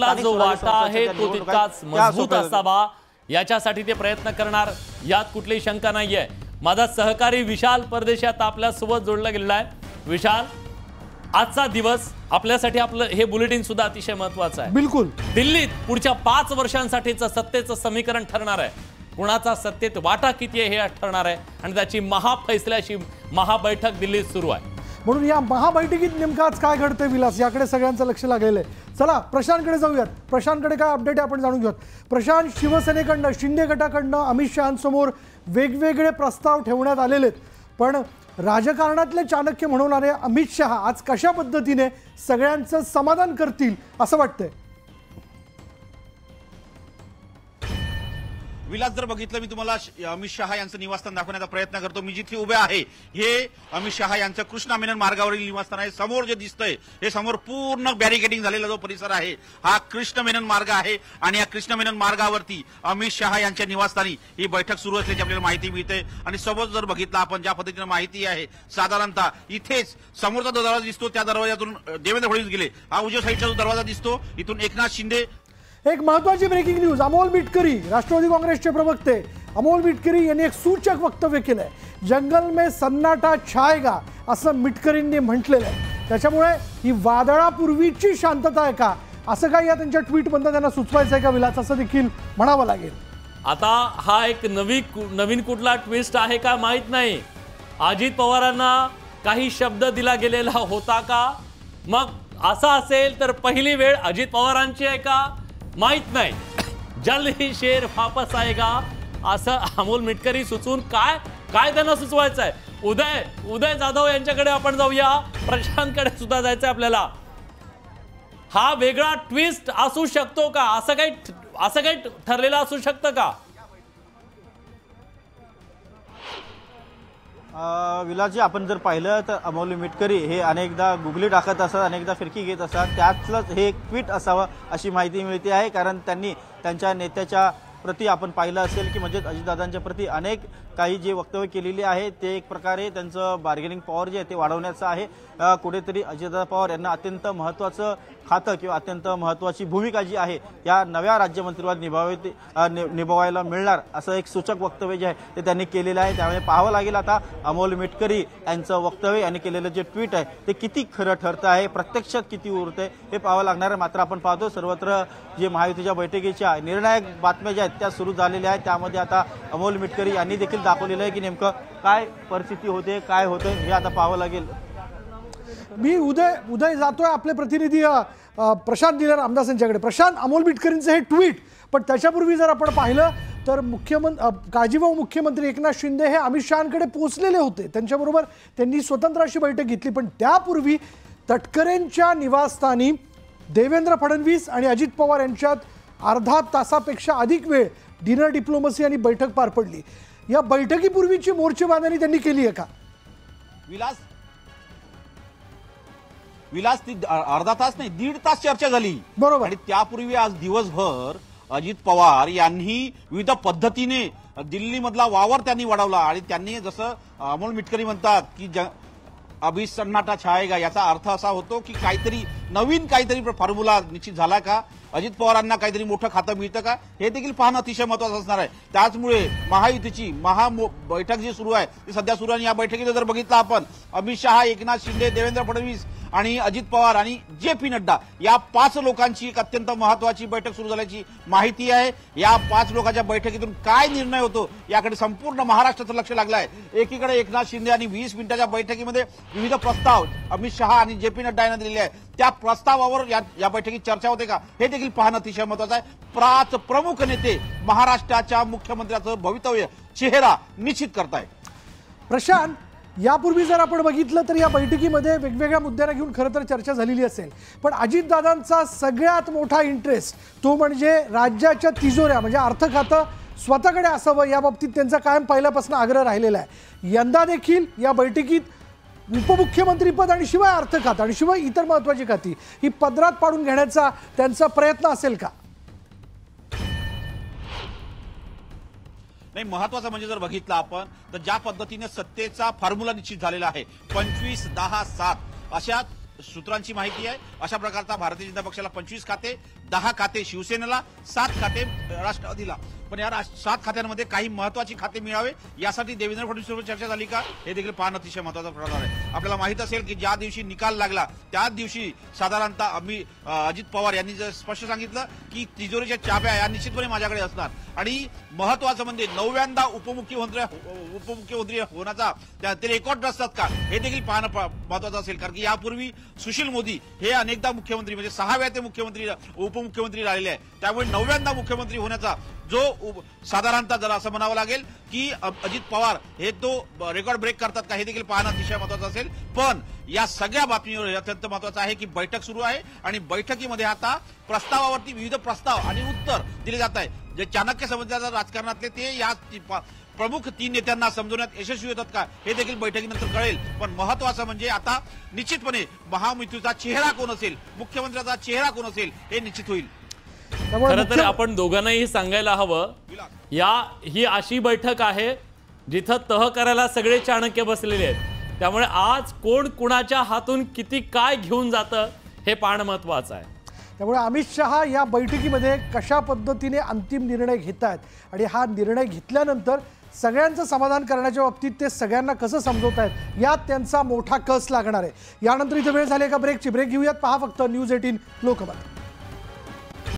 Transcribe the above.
युतीतला जो वाटा आहे तो तितकाच मजबूत असावा याच्यासाठी ते प्रयत्न करणार, यात कुठलीही शंका नाहीये। माझा सहकारी विशाल परदेशात आपल्या सोबत जोडला गेलेला आहे। विशाल, आजचा दिवस आपल्यासाठी आपलं हे बुलेटिन सुद्धा अतिशय महत्त्वाचं आहे। बिलकुल, दिल्लीत पुढच्या 5 वर्षांसाठीचं सत्तेचं समीकरण ठरणार आहे। कुणाचा सत्तेत वाटा किती आहे हे ठरणार आहे आणि त्याची महाफैसल्याची महाबैठक दिल्लीत सुरू आहे। म्हणून या महाबैठकीत नेमकं आज काय घडतंय विलास, याकडे सगळ्यांचं लक्ष लागलेलं आहे। चला प्रशांतकडे जाऊयात। प्रशांतकडे काय अपडेट आहे आपण जाणून घेऊयात। प्रशांत, शिवसेनेकडनं, शिंदे गटाकडनं अमित शहांसमोर वेगवेगळे प्रस्ताव ठेवण्यात आलेले आहेत, पण राजकारणातले चाणक्य म्हणून अमित शहा आज कशा पद्धतीने सगळ्यांचं समाधान करतील असं वाटतंय? विलास, जर बघितलं मी तुम्हाला अमित शहा यांचं निवासस्थान दाखवण्याचा प्रयत्न करतो। मी जिथे उभे आहे हे अमित शहा यांचं कृष्णा मेनन मार्गावरील निवासस्थान आहे। समोर जे दिसतंय हे समोर पूर्ण बॅरिकेडिंग झालेला जो परिसर आहे हा कृष्ण मेनन मार्ग आहे आणि या कृष्ण मेनन मार्गावरती अमित शहा यांच्या निवासस्थानी ही बैठक सुरू असल्याची आपल्याला माहिती मिळते। आणि सोबत जर बघितलं आपण ज्या पद्धतीने माहिती आहे, साधारणतः इथेच समोरचा जो दरवाजा दिसतो त्या दरवाजातून देवेंद्र फडणवीस गेले। हा उजव्या साईडचा जो दरवाजा दिसतो इथून एकनाथ शिंदे। एक महत्वाची ब्रेकिंग न्यूज, अमोल मिटकरी राष्ट्रवादी काँग्रेसचे प्रवक्ते अमोल मिटकरी यांनी एक सूचक वक्तव्य केलंय। जंगल में सन्नाटा छाएगा असं मिटकरींनी म्हटलेलं आहे। त्याच्यामुळे ही वादळापूर्वीची शांतता आहे का असं काही या त्यांच्या ट्विटमधून त्यांना सुचवायचं आहे का विलास, असं देखील म्हणावं लागेल। आता हा एक नवीन कुठला ट्विस्ट आहे का माहित नाही। अजित पवारांना काही शब्द दिला गेलेला होता का? मग असं असेल तर पहिली वेळ अजित पवारांची आहे का माहित नाही। जल्द ही शेर वापस आएगा असं अमोल मिटकरी सुचून काय त्यांना सुचवायचं आहे? उदय जाधव यांच्याकडे आपण जाऊया, प्रशांतकडे सुद्धा जायचं आपल्याला। हा वेगळा ट्विस्ट असू शकतो का? असं काही ठरलेलं असू शकतं का? विलासजी, आपण जर पाहिलं तर अमोल मिटकरी हे अनेकदा गुगली टाकत असतात, अनेकदा फिरकी घेत असतात। त्यातलंच हे एक ट्विट असावं अशी माहिती मिळते आहे, कारण त्यांनी त्यांच्या नेत्याच्या प्रति आपण पाहिलं असेल की म्हणजे अजितदादांच्या प्रति अनेक काही जे वक्तव्य केलेली आहे ते एक प्रकारे त्यांचं बार्गेनिंग पॉवर जे आहे ते वाढवण्याचं आहे। कुठेतरी अजितदादा पवार यांना अत्यंत महत्त्वाचं खातं किंवा अत्यंत महत्त्वाची भूमिका जी आहे या नव्या राज्यमंत्रिपदात निभावायला मिळणार असं एक सूचक वक्तव्य जे आहे ते त्यांनी केलेलं आहे। त्यामुळे पाहावं लागेल आता अमोल मिटकरी यांचं वक्तव्य आणि केलेलं जे ट्विट आहे ते किती खरं ठरतं आहे, प्रत्यक्षात किती उरतंय हे पाहावं लागणार आहे। मात्र आपण पाहतो सर्वत्र जे महायुतीच्या बैठकीच्या निर्णायक बातम्या ज्या आहेत त्या सुरू झालेल्या आहेत, त्यामध्ये आता अमोल मिटकरी यांनी देखील दाखवलेलं आहे की नेमकं काय परिस्थिती होते, काय होतं हे आता पाहावं लागेल। मी उदय जातोय आपले प्रतिनिधी प्रशांत दिलेर रामदास यांच्याकडे। प्रशांत, अमोल मिटकरींचं हे ट्विट, पण त्याच्यापूर्वी जर आपण पाहिलं तर काळजीवाहू मुख्यमंत्री एकनाथ शिंदे हे अमित शहांकडे पोहोचलेले होते, त्यांच्याबरोबर त्यांनी स्वतंत्र अशी बैठक घेतली। पण त्यापूर्वी तटकरेंच्या निवासस्थानी देवेंद्र फडणवीस आणि अजित पवार यांच्यात अर्धा तासापेक्षा अधिक वेळ डिनर डिप्लोमसी आणि बैठक पार पडली। या बैठकीपूर्वीची मोर्चेबांधणी त्यांनी केली आहे का? विलास, ती अर्धा तास नाही 1.5 तास चर्चा झाली, बरोबर। आणि त्यापूर्वी आज दिवसभर अजित पवार यांनी विविध पद्धतीने दिल्लीमधला वावर त्यांनी वाढवला आणि त्यांनी जसं अमोल मिटकरी म्हणतात की अभी सन्नाटा छाएगा, याचा अर्थ असा होतो की नवीन काहीतरी फॉर्म्युला निश्चित झाला का, अजित पवारांना काहीतरी मोठं खातं मिळतं का, हे देखील पाहणं अतिशय महत्त्वाचं असणार आहे। त्याचमुळे महायुतीची बैठक जी सुरू आहे ती सध्या सुरू आहे। या बैठकीत जर बघितलं आपण अमित शहा, एकनाथ शिंदे, देवेंद्र फडणवीस आणि अजित पवार आणि जे.पी. नड्डा या 5 लोकांची एक अत्यंत महत्त्वाची बैठक सुरू झाल्याची माहिती आहे। या 5 लोकांच्या बैठकीतून काय निर्णय होतो याकडे संपूर्ण महाराष्ट्राचं लक्ष लागलं आहे। एकीकडे एकनाथ शिंदे आणि 20 मिनिटाच्या बैठकीमध्ये विविध प्रस्ताव अमित शहा आणि जे.पी. नड्डा यांना दिलेले आहेत, त्या प्रस्तावावर या बैठकीत चर्चा होते का हे देखील पाहणं अतिशय महत्त्वाचं आहे। 5 प्रमुख नेते महाराष्ट्राच्या मुख्यमंत्र्याचं भवितव्य चेहरा निश्चित करतायत। प्रशांत, यापूर्वी जर आपण बघितलं तर या बैठकीमध्ये वेगवेगळ्या मुद्द्यांना घेऊन खरं तर चर्चा झालेली असेल, पण अजितदादांचा सगळ्यात मोठा इंटरेस्ट तो म्हणजे राज्याच्या तिजोऱ्या म्हणजे अर्थ खातं स्वतःकडे असावं, याबाबतीत त्यांचा कायम पहिल्यापासून आग्रह राहिलेला आहे। यंदा देखील या बैठकीत उपमुख्यमंत्रीपद आणि शिवाय अर्थ खातं आणि शिवाय इतर महत्त्वाची खाती ही पदरात पाडून घेण्याचा त्यांचा प्रयत्न असेल का? नाही, महत्वाचं म्हणजे जर बघितलं आपण तर ज्या पद्धतीने सत्तेचा फॉर्म्युला निश्चित झालेला आहे 25-10-7 अशा सूत्रांची माहिती आहे। अशा प्रकारचा भारतीय जनता पक्षाला 25 खाते, 10 खाते शिवसेनेला, 7 खाते राष्ट्रवादीला. पण या 7 खात्यांमध्ये काही महत्वाची खाते मिळावे यासाठी देवेंद्र फडणवीस चर्चा झाली का, हे देखील पाहणं अतिशय महत्वाचा ठरणार आहे. आपल्याला माहित असेल की ज्या दिवशी निकाल लागला त्याच दिवशी साधारणतः अजित पवार यांनी स्पष्ट सांगितलं की तिजोरीच्या चाब्या या निश्चितपणे माझ्याकडे असणार. आणि महत्वाचं म्हणजे 9व्यांदा उपमुख्यमंत्री होण्याचा ते रेकॉर्ड असतात का, हे देखील पाहणं महत्वाचं असेल. कारण की यापूर्वी सुशील मोदी हे अनेकदा मुख्यमंत्री म्हणजे 6व्या ते मुख्यमंत्री उपमुख्यमंत्री राहिलेले आहे. त्यामुळे 9व्यांदा मुख्यमंत्री होण्याचा जो साधारणतः जरा असं म्हणावं लागेल की अजित पवार हे तो रेकॉर्ड ब्रेक करतात का, हे देखील पाहणं अतिशय महत्वाचं असेल. पण या सगळ्या बातमीवर अत्यंत महत्वाचं आहे की बैठक सुरू आहे आणि बैठकीमध्ये आता प्रस्तावावरती विविध प्रस्ताव आणि उत्तर दिले जात आहे. जे चाणक्य समजण्याच्या राजकारणातले ते या प्रमुख 3 नेत्यांना समजवण्यात यशस्वी होतात का, हे देखील बैठकीनंतर कळेल. पण महत्वाचं म्हणजे आता निश्चितपणे महायुतीचा चेहरा कोण असेल, मुख्यमंत्र्याचा चेहरा कोण असेल, हे निश्चित होईल. खरं तर आपण दोघांनाही सांगायला हवं, ही अशी बैठक आहे जिथं तह करायला सगळे चाणक्य बसलेले आहेत. त्यामुळे आज कोण कुणाच्या हातून किती काय घेऊन जातं हे पाहणं महत्वाचं आहे. त्यामुळे अमित शहा या बैठकीमध्ये कशा पद्धतीने अंतिम निर्णय घेत आहेत आणि हा निर्णय घेतल्यानंतर सगळ्यांचं समाधान करण्याच्या बाबतीत ते सगळ्यांना कसं समजवत आहेत यात त्यांचा मोठा कस लागणार आहे. यानंतर इथे वेळ झाली का ब्रेकची. ब्रेक घेऊयात. पहा फक्त न्यूज 18 लोकमत.